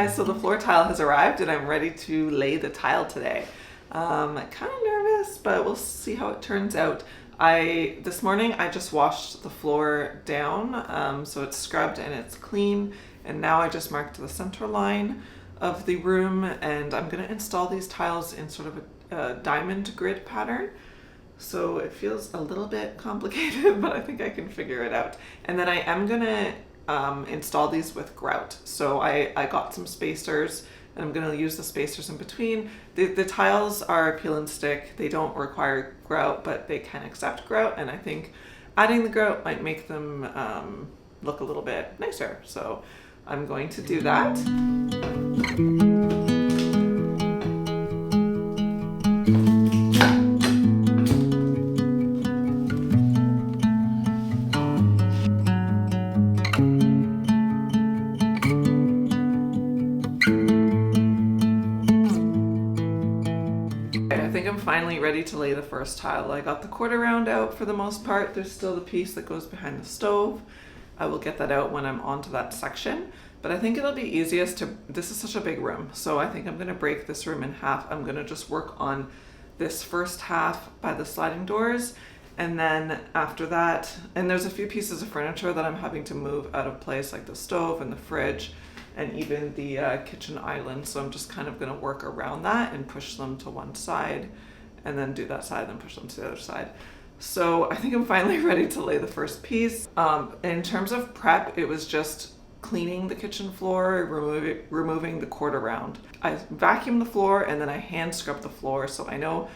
guys, so the floor tile has arrived and I'm ready to lay the tile today. Kind of nervous, but we'll see how it turns out. This morning I just washed the floor down, so it's scrubbed and it's clean, and now I just marked the center line of the room, and I'm going to install these tiles in sort of a diamond grid pattern. So it feels a little bit complicated, but I think I can figure it out. And then I am going to install these with grout. So I got some spacers, and I'm going to use the spacers in between. The tiles are peel and stick. They don't require grout, but they can accept grout, and I think adding the grout might make them look a little bit nicer. So I'm going to do that. Finally ready to lay the first tile. I got the quarter round out for the most part. There's still the piece that goes behind the stove. I will get that out when I'm onto that section, but I think it'll be easiest to, this is such a big room, so I think I'm going to break this room in half. I'm going to just work on this first half by the sliding doors, and then after that, and there's a few pieces of furniture that I'm having to move out of place, like the stove and the fridge and even the kitchen island, so I'm just kind of going to work around that and push them to one side, and then do that side, then push them to the other side. So I think I'm finally ready to lay the first piece. In terms of prep, it was just cleaning the kitchen floor, removing the quarter round. I vacuumed the floor and then I hand scrubbed the floor, so I know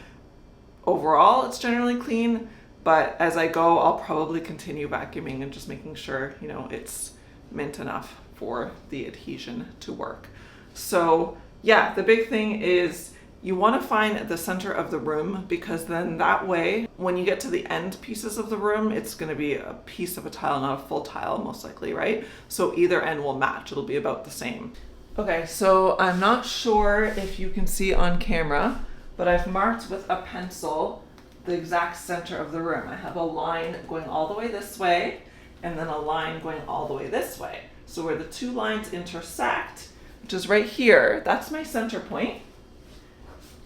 overall it's generally clean, but as I go, I'll probably continue vacuuming and just making sure, you know, it's mint enough for the adhesion to work. So yeah, the big thing is you want to find the center of the room, because then that way, when you get to the end pieces of the room, it's going to be a piece of a tile, not a full tile, most likely, right? So either end will match. It'll be about the same. Okay, so I'm not sure if you can see on camera, but I've marked with a pencil the exact center of the room. I have a line going all the way this way, and then a line going all the way this way. So where the two lines intersect, which is right here, that's my center point.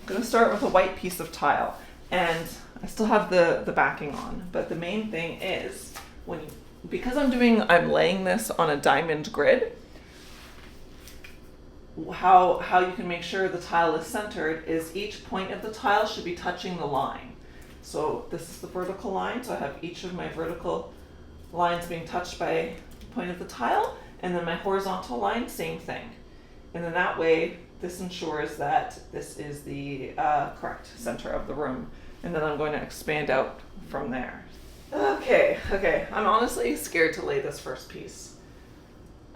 I'm going to start with a white piece of tile, and I still have the backing on, but the main thing is because I'm laying this on a diamond grid, how you can make sure the tile is centered is each point of the tile should be touching the line. So this is the vertical line, so I have each of my vertical lines being touched by the point of the tile, and then my horizontal line, same thing. And then that way, this ensures that this is the correct center of the room. And then I'm going to expand out from there. Okay, I'm honestly scared to lay this first piece.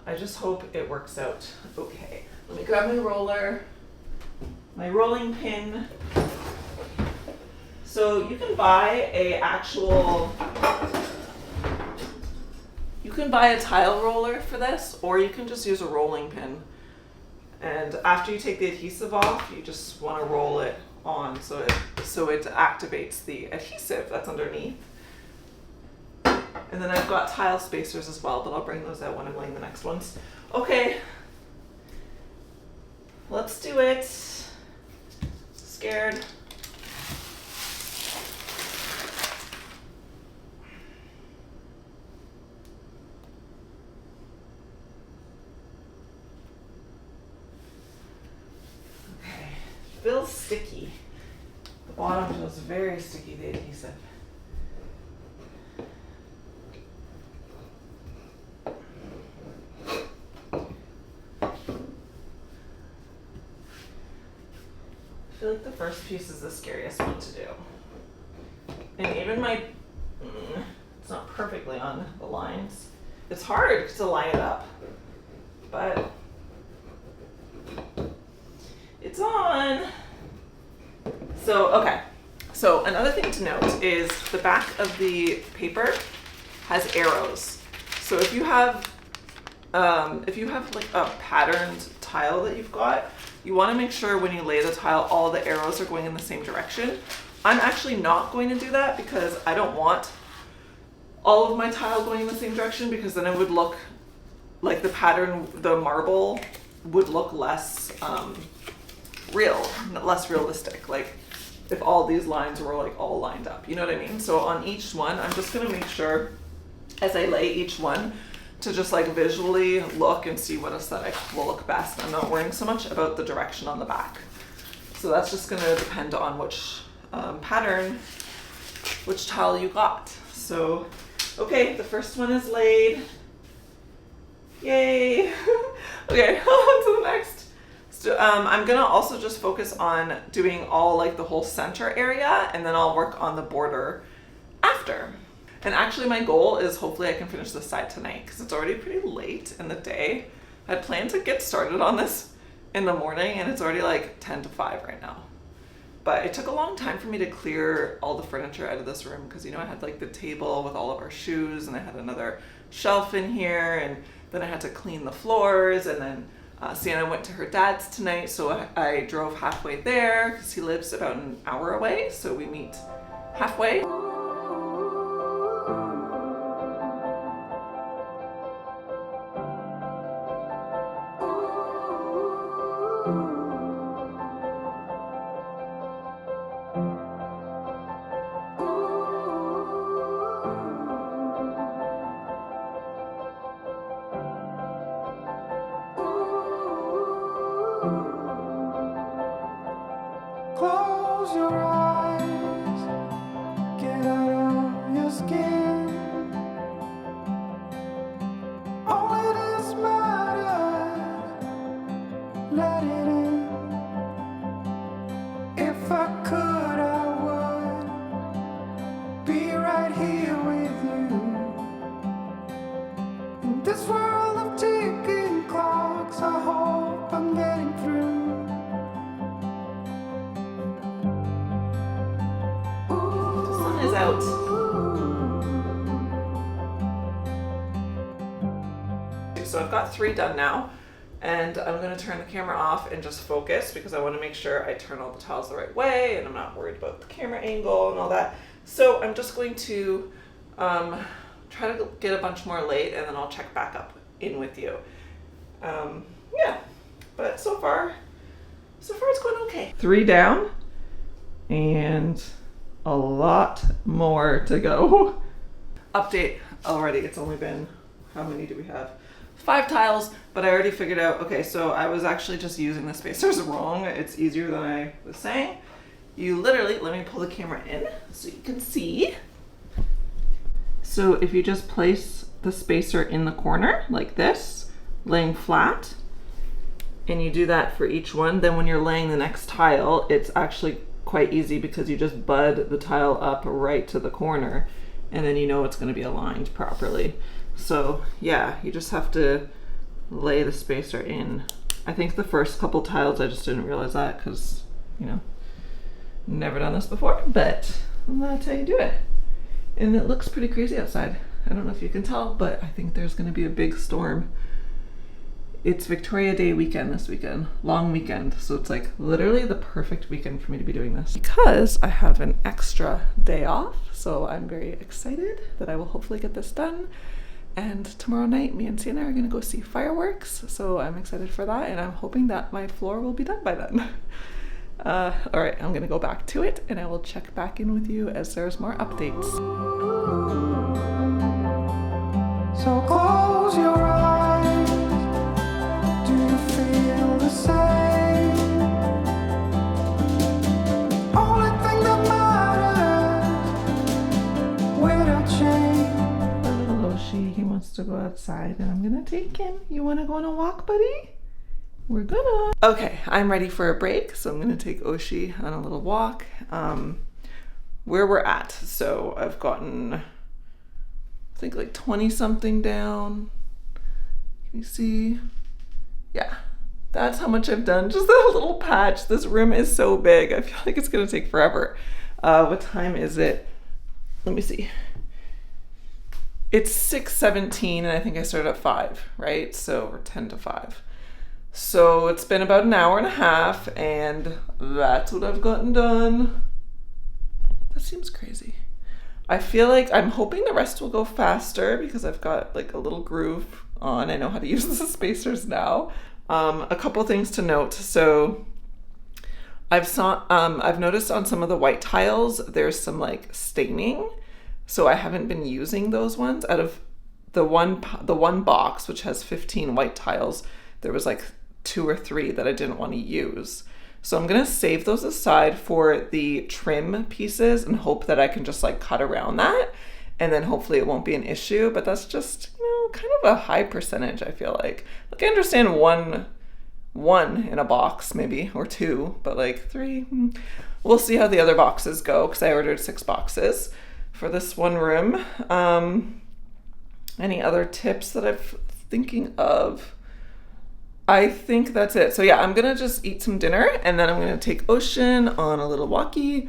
I just hope it works out okay. Let me grab my roller, my rolling pin. So you can buy a tile roller for this, or you can just use a rolling pin. And after you take the adhesive off, you just want to roll it on so it activates the adhesive that's underneath. And then I've got tile spacers as well, but I'll bring those out when I'm laying the next ones. Okay, let's do it. Scared. Feels sticky. The bottom feels very sticky, the adhesive. I feel like the first piece is the scariest one to do. And even it's not perfectly on the lines. It's hard to line it up, but it's on. So another thing to note is the back of the paper has arrows. So if you have like a patterned tile that you've got, you want to make sure when you lay the tile, all the arrows are going in the same direction. I'm actually not going to do that because I don't want all of my tile going in the same direction, because then it would look like the pattern, the marble would look less less realistic. Like if all these lines were like all lined up, you know what I mean? So on each one, I'm just gonna make sure as I lay each one to just like visually look and see what aesthetic will look best. I'm not worrying so much about the direction on the back. So that's just gonna depend on which pattern, which tile you got. So, okay, the first one is laid. Yay. Okay, on to the next. So I'm gonna also just focus on doing all like the whole center area, and then I'll work on the border after. And actually my goal is hopefully I can finish this side tonight because it's already pretty late in the day. I had planned to get started on this in the morning and it's already like 10 to 5 right now. But it took a long time for me to clear all the furniture out of this room because, you know, I had like the table with all of our shoes and I had another shelf in here, and then I had to clean the floors, and then Sienna went to her dad's tonight, so I drove halfway there because he lives about an hour away, so we meet halfway. Close your eyes, get out of your skin. Only this matters, let it in. If I could, I would be right here with you. In this world of ticking clocks, I hope I'm getting through. Out. So I've got 3 done now, and I'm going to turn the camera off and just focus because I want to make sure I turn all the tiles the right way and I'm not worried about the camera angle and all that. So I'm just going to try to get a bunch more laid, and then I'll check back up in with you. Yeah, but so far it's going okay. 3 down and a lot more to go. Update already, it's only been, how many do we have? 5 tiles, but I already figured out, okay, so I was actually just using the spacers wrong. It's easier than I was saying. You literally, let me pull the camera in so you can see. So if you just place the spacer in the corner like this, laying flat, and you do that for each one, then when you're laying the next tile, it's actually quite easy because you just bud the tile up right to the corner, and then you know it's going to be aligned properly. So yeah, you just have to lay the spacer in. I think the first couple tiles I just didn't realize that because, you know, never done this before, but that's how you do it. And it looks pretty crazy outside. I don't know if you can tell, but I think there's going to be a big storm. It's Victoria Day weekend this weekend, long weekend. So it's like literally the perfect weekend for me to be doing this because I have an extra day off. So I'm very excited that I will hopefully get this done. And tomorrow night, me and Sienna are gonna go see fireworks. So I'm excited for that. And I'm hoping that my floor will be done by then. All right, I'm gonna go back to it and I will check back in with you as there's more updates. So close your eyes. Do you feel the same? Only thing that matters, without change. Little Oshi, he wants to go outside and I'm gonna take him. You wanna go on a walk, buddy? We're gonna. Okay, I'm ready for a break, so I'm gonna take Oshi on a little walk. Where we're at, so I've gotten, I think like 20 something down. Can you see? Yeah, that's how much I've done. Just a little patch. This room is so big. I feel like it's gonna take forever. What time is it? Let me see. It's 6:17 and I think I started at 5, right? So we're 10 to 5. So it's been about an hour and a half and that's what I've gotten done. That seems crazy. I feel like I'm hoping the rest will go faster because I've got like a little groove on. I know how to use the spacers now, A couple things to note. So I've noticed on some of the white tiles there's some like staining, so I haven't been using those ones. Out of the one box, which has 15 white tiles, there was like 2 or 3 that I didn't want to use. So I'm gonna save those aside for the trim pieces and hope that I can just like cut around that, and then hopefully it won't be an issue. But that's just, kind of a high percentage, I feel like. Like, I understand one in a box maybe, or 2, but like 3, we'll see how the other boxes go, because I ordered 6 boxes for this one room. Any other tips that I'm thinking of? I think that's it. So yeah, I'm gonna just eat some dinner, and then I'm gonna take Ocean on a little walkie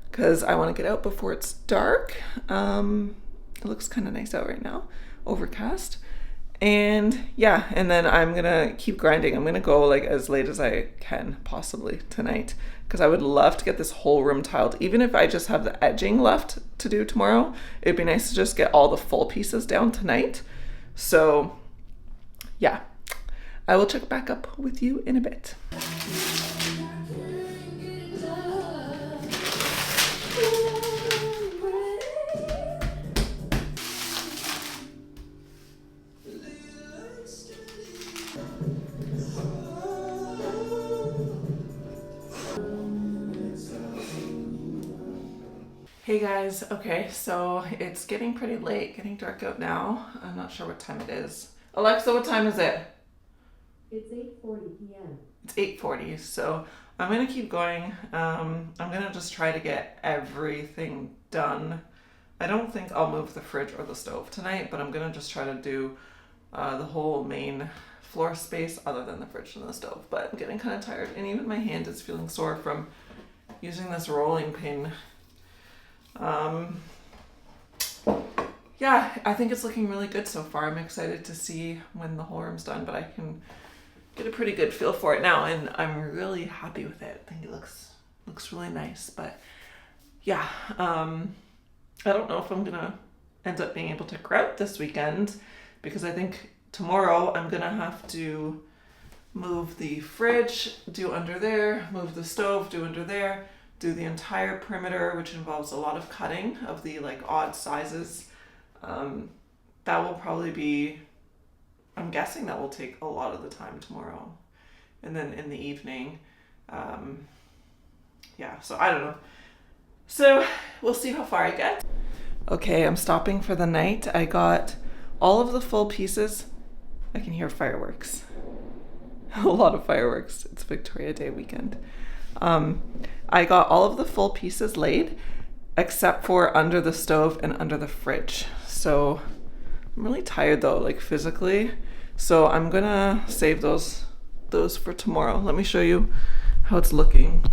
because I want to get out before it's dark. It looks kind of nice out right now, overcast. And yeah, and then I'm gonna keep grinding. I'm gonna go like as late as I can possibly tonight, because I would love to get this whole room tiled. Even if I just have the edging left to do tomorrow, it'd be nice to just get all the full pieces down tonight. So yeah, I will check back up with you in a bit. Hey guys, okay, so it's getting pretty late, getting dark out now. I'm not sure what time it is. Alexa, what time is it? It's 8:40 p.m. It's 8:40, so I'm gonna keep going. I'm gonna just try to get everything done. I don't think I'll move the fridge or the stove tonight, but I'm gonna just try to do the whole main floor space other than the fridge and the stove. But I'm getting kind of tired, and even my hand is feeling sore from using this rolling pin. Yeah, I think it's looking really good so far. I'm excited to see when the whole room's done, but I can get a pretty good feel for it now, and I'm really happy with it. I think it looks really nice. But yeah, I don't know if I'm gonna end up being able to grout this weekend, because I think tomorrow I'm gonna have to move the fridge, do under there, move the stove, do under there, do the entire perimeter, which involves a lot of cutting of the like odd sizes. That will probably be, I'm guessing that will take a lot of the time tomorrow. And then in the evening, yeah, so I don't know. So we'll see how far I get. Okay, I'm stopping for the night. I got all of the full pieces. I can hear fireworks. A lot of fireworks. It's Victoria Day weekend. I got all of the full pieces laid, except for under the stove and under the fridge. So I'm really tired though, like physically. So I'm gonna save those for tomorrow. Let me show you how it's looking.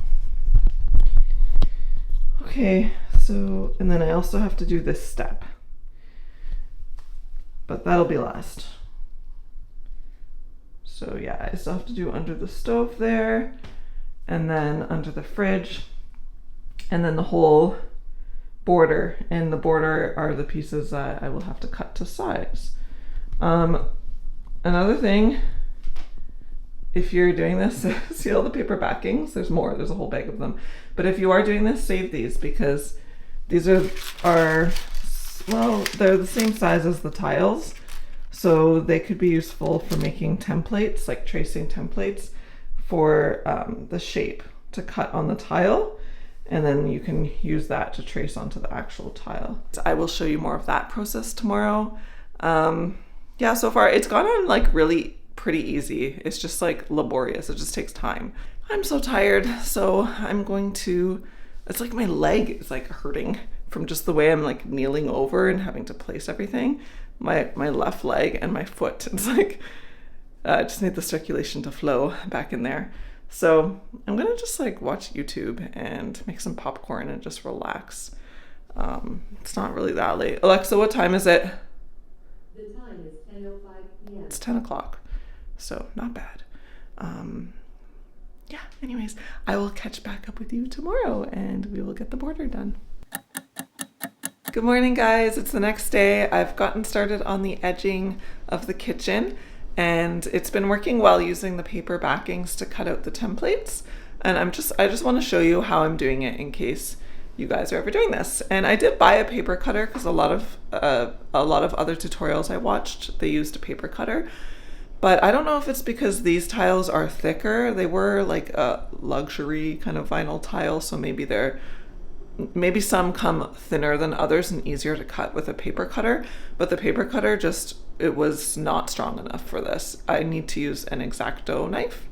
Okay, so, and then I also have to do this step, but that'll be last. So yeah, I still have to do under the stove there, and then under the fridge, and then the whole border. And the border are the pieces that I will have to cut to size. Another thing, if you're doing this, see all the paper backings? There's more, there's a whole bag of them. But if you are doing this, save these, because these are well, they're the same size as the tiles. So they could be useful for making templates, like tracing templates for the shape to cut on the tile, and then you can use that to trace onto the actual tile. I will show you more of that process tomorrow. Yeah, so far it's gone on like really pretty easy. It's just like laborious. It just takes time. I'm so tired, so I'm going to, it's like my leg is like hurting from just the way I'm like kneeling over and having to place everything. My left leg and my foot. It's like, I just need the circulation to flow back in there. So I'm gonna just like watch YouTube and make some popcorn and just relax. It's not really that late. Alexa, what time is it? The time is 10:05 p.m. It's 10 o'clock, so not bad. Yeah, anyways, I will catch back up with you tomorrow and we will get the border done. Good morning, guys. It's the next day. I've gotten started on the edging of the kitchen, and it's been working well using the paper backings to cut out the templates. And I just want to show you how I'm doing it in case you guys are ever doing this. And I did buy a paper cutter because a lot of other tutorials I watched, they used a paper cutter. But I don't know if it's because these tiles are thicker. They were like a luxury kind of vinyl tile, so maybe some come thinner than others and easier to cut with a paper cutter. But the paper cutter it was not strong enough for this. I need to use an X-Acto knife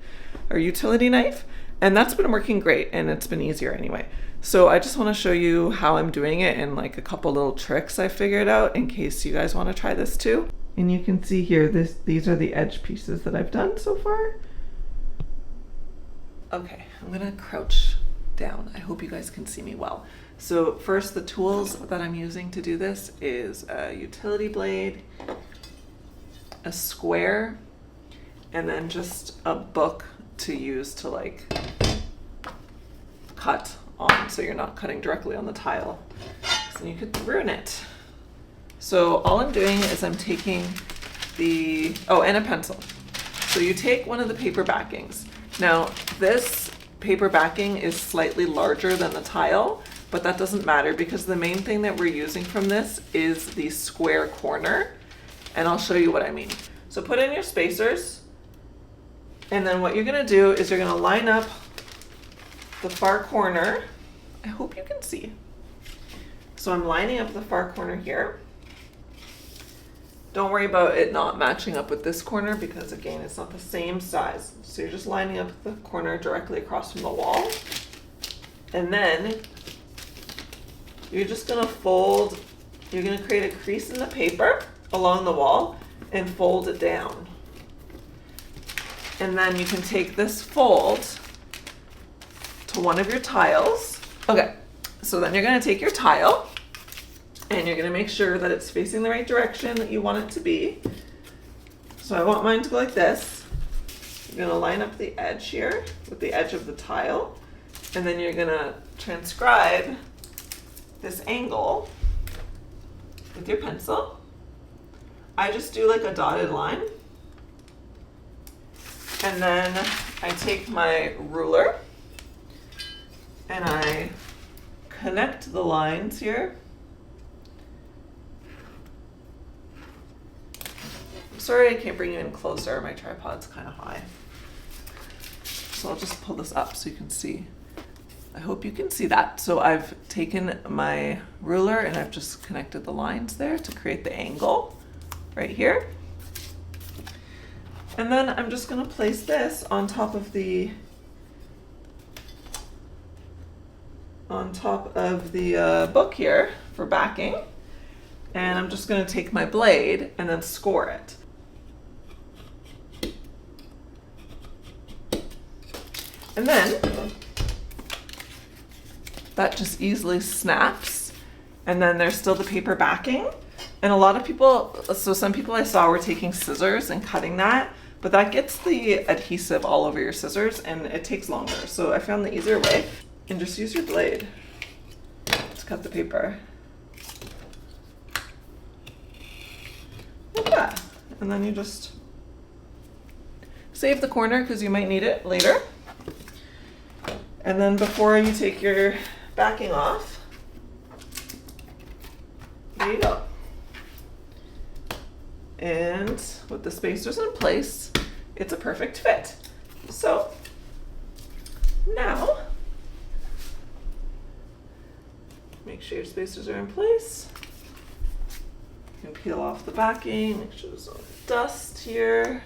or utility knife, and that's been working great, and it's been easier anyway. So I just want to show you how I'm doing it and like a couple little tricks I figured out in case you guys want to try this too. And you can see here, these are the edge pieces that I've done so far. Okay, I'm gonna crouch down. I hope you guys can see me well. So first, the tools that I'm using to do this is a utility blade, a square, and then just a book to use to like cut on, so you're not cutting directly on the tile, because then you could ruin it. So all I'm doing is I'm taking and a pencil. So you take one of the paper backings. Now this paper backing is slightly larger than the tile, but that doesn't matter because the main thing that we're using from this is the square corner, and I'll show you what I mean. So put in your spacers, and then what you're gonna do is you're gonna line up the far corner. I hope you can see. So I'm lining up the far corner here. Don't worry about it not matching up with this corner because again, it's not the same size. So you're just lining up the corner directly across from the wall. And then you're just gonna you're gonna create a crease in the paper along the wall and fold it down. And then you can take this fold to one of your tiles. Okay, so then you're gonna take your tile and you're gonna make sure that it's facing the right direction that you want it to be. So I want mine to go like this. You're gonna line up the edge here with the edge of the tile, and then you're gonna transcribe this angle with your pencil. I just do like a dotted line. And then I take my ruler and I connect the lines here. I'm sorry I can't bring you in closer, my tripod's kind of high. So I'll just pull this up so you can see. I hope you can see that. So I've taken my ruler and I've just connected the lines there to create the angle right here. And then I'm just gonna place this on top of the book here for backing. And I'm just gonna take my blade and then score it. And then that just easily snaps. And then there's still the paper backing. And a lot of people, so some people I saw were taking scissors and cutting that, but that gets the adhesive all over your scissors and it takes longer. So I found the easier way, and just use your blade to cut the paper. Like that. And then you just save the corner because you might need it later. And then before you take your backing off, there you go. And with the spacers in place, it's a perfect fit. So now, make sure your spacers are in place. You can peel off the backing, make sure there's no dust here.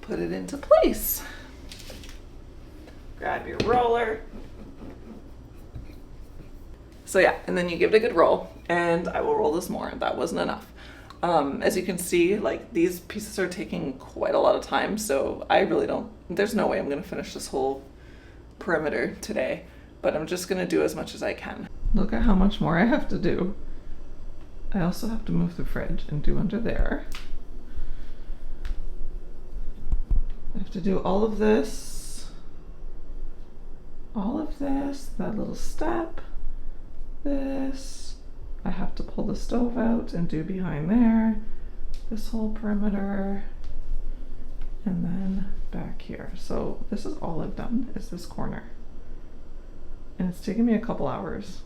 Put it into place. Grab your roller. So yeah, and then you give it a good roll, and I will roll this more. That wasn't enough. As you can see, like these pieces are taking quite a lot of time, so I really there's no way I'm gonna finish this whole perimeter today, but I'm just gonna do as much as I can. Look at how much more I have to do. I also have to move the fridge and do under there. I have to do all of this, that little step, this. I have to pull the stove out and do behind there, this whole perimeter, and then back here. So this is all I've done, is this corner. And it's taken me a couple hours.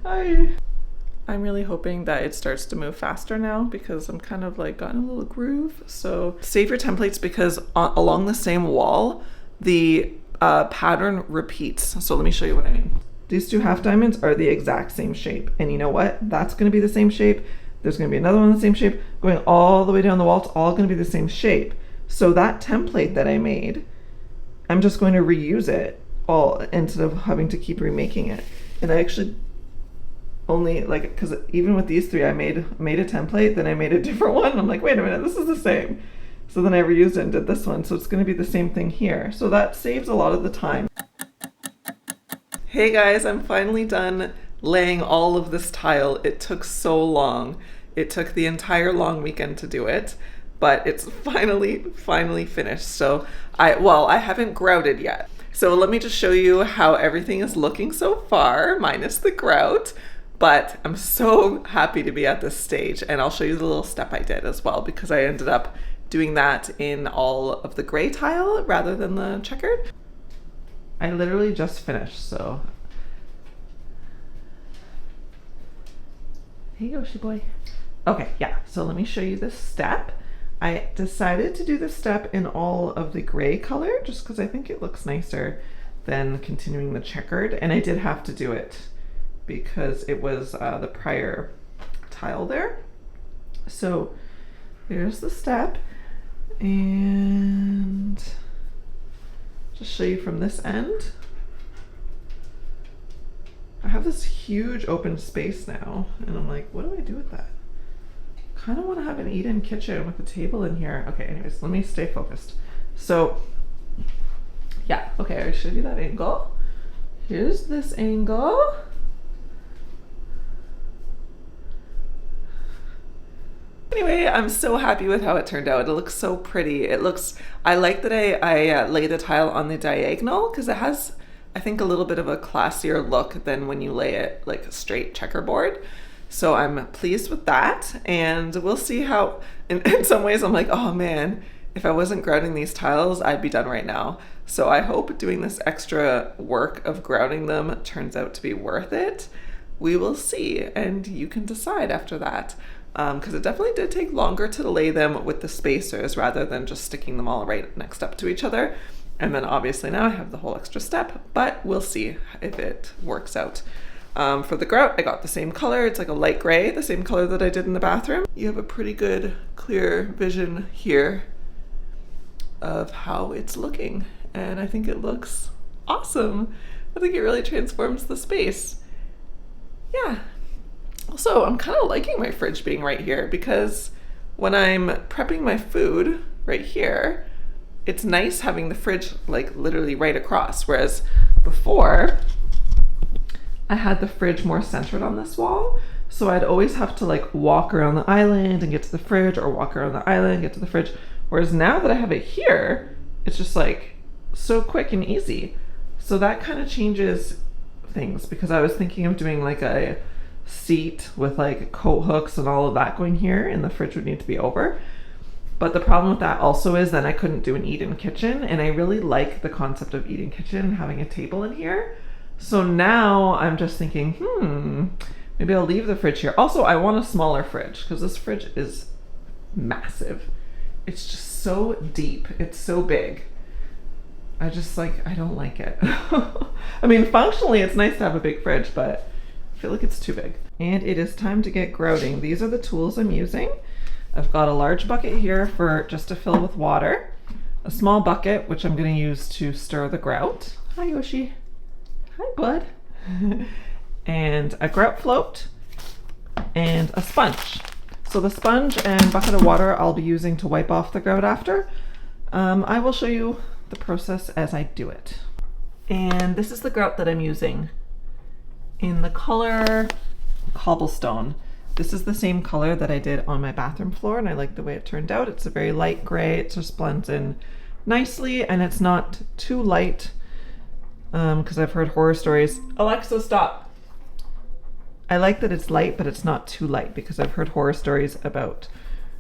I'm really hoping that it starts to move faster now because I'm kind of like gotten a little groove. So save your templates because along the same wall, the pattern repeats. So let me show you what I mean. These two half diamonds are the exact same shape. And you know what? That's going to be the same shape. There's going to be another one the same shape. Going all the way down the wall, it's all going to be the same shape. So that template that I made, I'm just going to reuse it all instead of having to keep remaking it. And I actually only, like, because even with these three, I made a template, then I made a different one. I'm like, wait a minute, this is the same. So then I reused it and did this one. So it's going to be the same thing here. So that saves a lot of the time. Hey guys, I'm finally done laying all of this tile. It took so long. It took the entire long weekend to do it, but it's finally finished. So I haven't grouted yet. So let me just show you how everything is looking so far, minus the grout. But I'm so happy to be at this stage, and I'll show you the little step I did as well because I ended up doing that in all of the gray tile rather than the checkered. I literally just finished, so. Hey Yoshi boy. Okay, yeah, so let me show you this step. I decided to do this step in all of the gray color just because I think it looks nicer than continuing the checkered, and I did have to do it because it was the prior tile there. So here's the step, and just show you from this end. I have this huge open space now, and I'm like, what do I do with that? Kind of want to have an eat-in kitchen with a table in here. Okay, anyways, let me stay focused. So yeah, okay, I showed you that angle. Here's this angle. Anyway, I'm so happy with how it turned out. It looks so pretty. It looks, I like that I lay the tile on the diagonal because it has, I think, a little bit of a classier look than when you lay it like a straight checkerboard. So I'm pleased with that, and we'll see how, in some ways I'm like, oh man, if I wasn't grouting these tiles, I'd be done right now. So I hope doing this extra work of grouting them turns out to be worth it. We will see, and you can decide after that. Because it definitely did take longer to lay them with the spacers rather than just sticking them all right next up to each other. And then obviously now I have the whole extra step, but we'll see if it works out. For the grout, I got the same color. It's like a light gray, the same color that I did in the bathroom. You have a pretty good clear vision here of how it's looking. And I think it looks awesome. I think it really transforms the space. Yeah. Also, I'm kind of liking my fridge being right here because when I'm prepping my food right here, it's nice having the fridge like literally right across. Whereas before, I had the fridge more centered on this wall. So I'd always have to like walk around the island and get to the fridge, or walk around the island and get to the fridge. Whereas now that I have it here, it's just like so quick and easy. So that kind of changes things because I was thinking of doing like a seat with like coat hooks and all of that going here, and the fridge would need to be over. But the problem with that also is then I couldn't do an eat-in kitchen, and I really like the concept of eat-in kitchen and having a table in here. So now I'm just thinking, maybe I'll leave the fridge here. Also, I want a smaller fridge because this fridge is massive. It's just so deep. It's so big. I don't like it. I mean, functionally, it's nice to have a big fridge, but I feel like it's too big. And it is time to get grouting. These are the tools I'm using. I've got a large bucket here for just to fill with water, a small bucket, which I'm going to use to stir the grout. Hi, Yoshi. Hi, bud. And a grout float and a sponge. So the sponge and bucket of water I'll be using to wipe off the grout after. I will show you the process as I do it. And this is the grout that I'm using in the color Cobblestone. This is the same color that I did on my bathroom floor, and I like the way it turned out. It's a very light gray. It just blends in nicely, and it's not too light because I've heard horror stories. Alexa, stop. I like that it's light, but it's not too light because I've heard horror stories about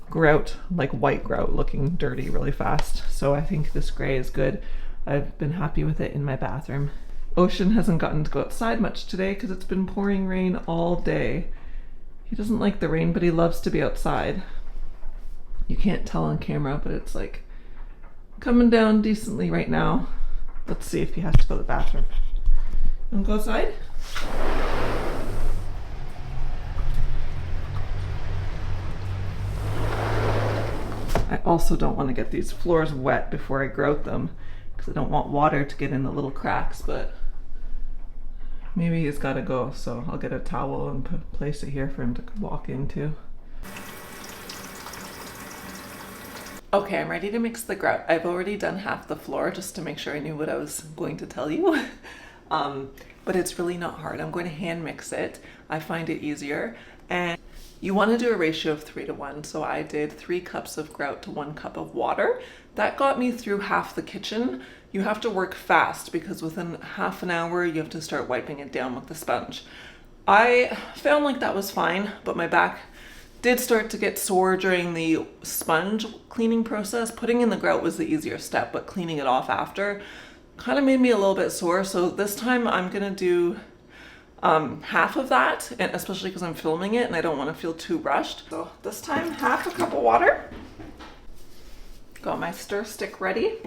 grout, like white grout, looking dirty really fast. So I think this gray is good. I've been happy with it in my bathroom. Ocean hasn't gotten to go outside much today because it's been pouring rain all day. He doesn't like the rain, but he loves to be outside. You can't tell on camera, but it's like coming down decently right now. Let's see if he has to go to the bathroom. You wanna go outside? I also don't want to get these floors wet before I grout them because I don't want water to get in the little cracks, but maybe he's got to go, so I'll get a towel and place it here for him to walk into. Okay, I'm ready to mix the grout. I've already done half the floor just to make sure I knew what I was going to tell you. But it's really not hard. I'm going to hand mix it. I find it easier. And you want to do a ratio of 3 to 1. So I did 3 cups of grout to 1 cup of water. That got me through half the kitchen. You have to work fast because within half an hour you have to start wiping it down with the sponge. I found like that was fine, but my back did start to get sore during the sponge cleaning process. Putting in the grout was the easier step, but cleaning it off after kind of made me a little bit sore. So this time I'm gonna do half of that, and especially because I'm filming it and I don't want to feel too rushed. So this time, half a cup of water. Got my stir stick ready.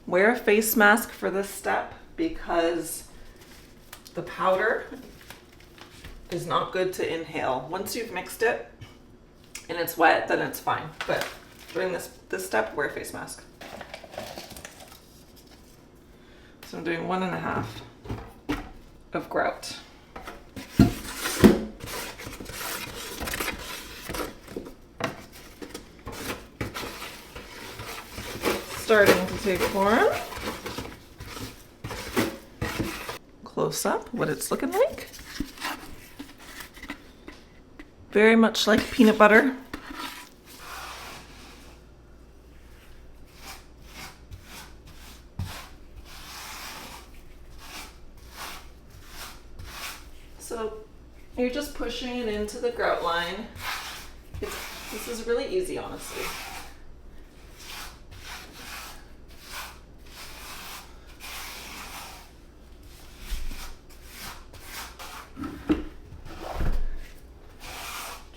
Wear a face mask for this step because the powder is not good to inhale. Once you've mixed it and it's wet, then it's fine. But during this step, wear a face mask. So I'm doing 1.5 of grout. Starting to take form. Close up what it's looking like. Very much like peanut butter. So you're just pushing it into the grout line. This is really easy, honestly.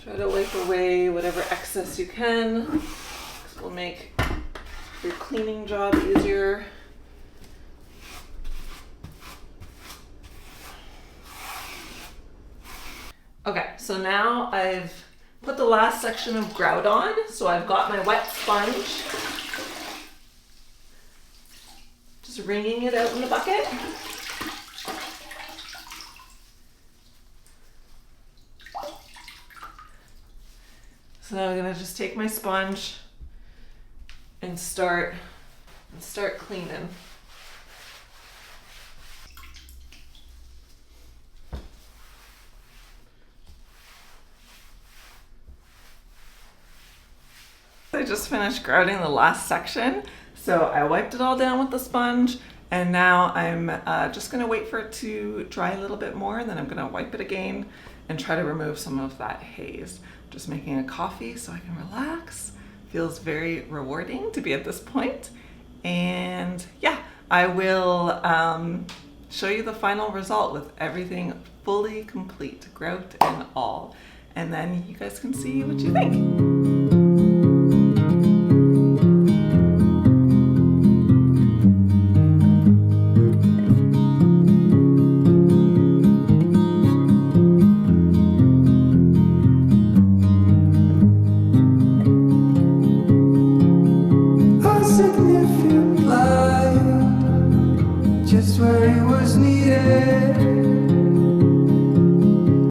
Try to wipe away whatever excess you can. This will make your cleaning job easier. Okay, so now I've put the last section of grout on. So I've got my wet sponge. Just wringing it out in the bucket. So now I'm gonna just take my sponge and start cleaning. I just finished grouting the last section, so I wiped it all down with the sponge, and now I'm just gonna wait for it to dry a little bit more, and then I'm gonna wipe it again and try to remove some of that haze. Just making a coffee so I can relax. Feels very rewarding to be at this point. And yeah, I will show you the final result with everything fully complete, grout and all. And then you guys can see what you think.